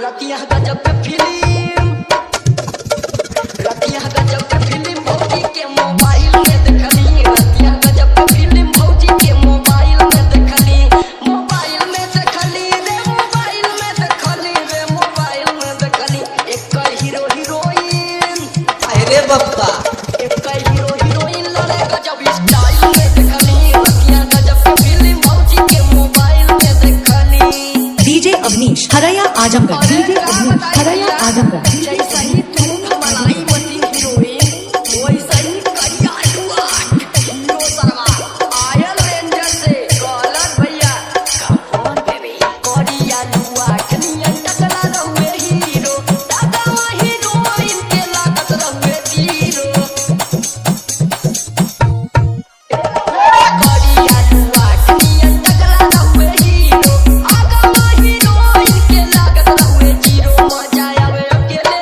रतिया गजब के फिल्म, रतिया गजब के फिल्म भौजी के मोबाइल में देखली। रतिया गजब के फिल्म भौजी के मोबाइल में देखली। मोबाइल में देखली रे, मोबाइल में देखली रे, मोबाइल में देखली। एक हीरो हीरोइन, अरे बप्पा, एक हीरो हीरोइन लड़े गजब स्टाइल में देखली। रतिया गजब के फिल्म भौजी के मोबाइल में देखली। डीजे अवनीश हरया आजमगढ़, डीजे अवनीश हरया आजमगढ़। जैसा ही तुम मलाई बनी हीरोइन, वैसा ही करिया हुआ हीरो सरवा आयल रेंजर से कॉलर भैया कौन बेबी करिया हुआ कनिया टकला रहुए हीरो, दादा हीरोइन के लागत रहुए हीरो। करिया हुआ कनिया टकला रहुए हीरो, आगा हीरोइन के लागत रहुए जीरो। मजा आवे अकेले,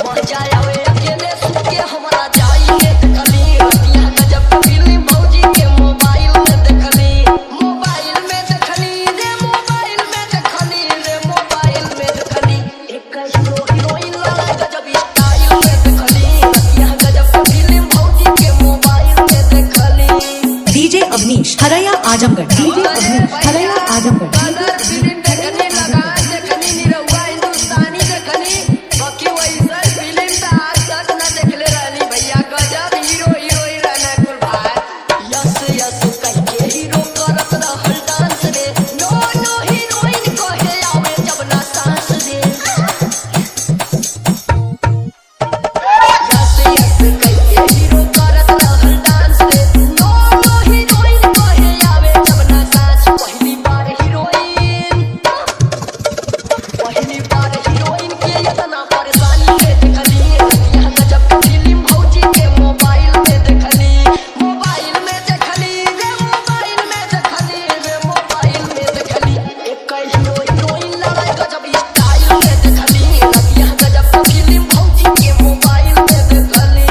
मजा आवे अकेले सुके हमरा जाइए देखली। रतिया गजब के फिल्म भौजी के मोबाइल में देखली। मोबाइल में देखली रे, मोबाइल में देखली रे, मोबाइल में देखली। एक हीरो हीरोइन लड़ा गजब स्टाइल में देखली। रतिया गजब के फिल्म भौजी के मोबाइल में देखली। डीजे अवनीश हरया आजमगढ़, डीजे अवनीश हरया आजमगढ़। कलर फिल्म देखनी, लगान देखनी, निरहुआ हिंदुस्तानी देखनी, बाकी वैसा फिल्म तो आज तक न देखले रहनी भैया। गजब हीरो हीरोइन रहना कुल भाई। यस यस कह के हीरो करत रहल डांस रे, नो नो हीरोइन कहे आवे जब ना सांस दे। यस यस कह के हीरो करत रहल डांस रे, नो नो हीरोइन कहे आवे जब ना सांस। पहली बार हीरोइन, पहली बार हीरोइन के इतना परेशानी में देखली। रतिया गजब के फिल्म भौजी के मोबाइल में देखली। मोबाइल में देखली रे, मोबाइल में देखली रे, मोबाइल में देखली। एक हीरो हीरोइन लड़ाई गजब स्टाइल में देखली। रतिया गजब के फिल्म भौजी के मोबाइल में देखली।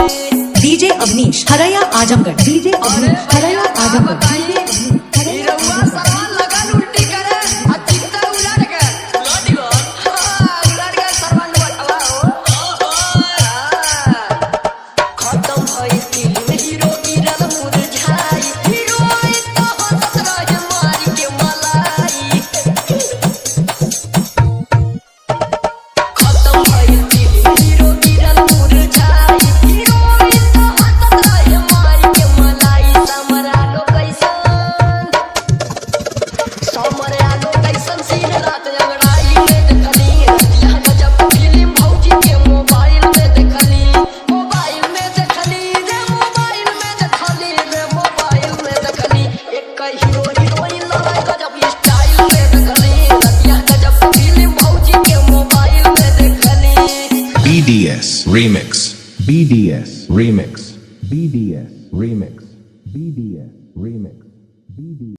डीजे अवनीश हरया आजमगढ़, डीजे अवनीश हरया आजमगढ़। हीरोवा सरवान लगन उल्टी करे आ चित्ता उलट के उलट गो। हां उलट के सरवान बैठला हो। खत्म भई फिल्म हीरो गिरल मुरझाई, हीरोइन तो हंसत रहे मारी के मलाई। खत्म भई फिल्म हीरो गिरल मुरझाई, हीरोइन तो हंसत रहे मारी के मलाई। समरा लो कैसन, समरा लो कैसन सीन रात अंगड़ाई में देखली। रतिया गजब के फिल्म भौजी के मोबाइल में देखली। मोबाइल में देखली रे, मोबाइल में देखली रे, मोबाइल में देखली। एक हीरो हीरोइन लड़ाई गजब स्टाइल में देखली। रतिया गजब के फिल्म भौजी के मोबाइल में देखली। BDS Remix, BDS Remix, BDS Remix, BDS Remix, BDS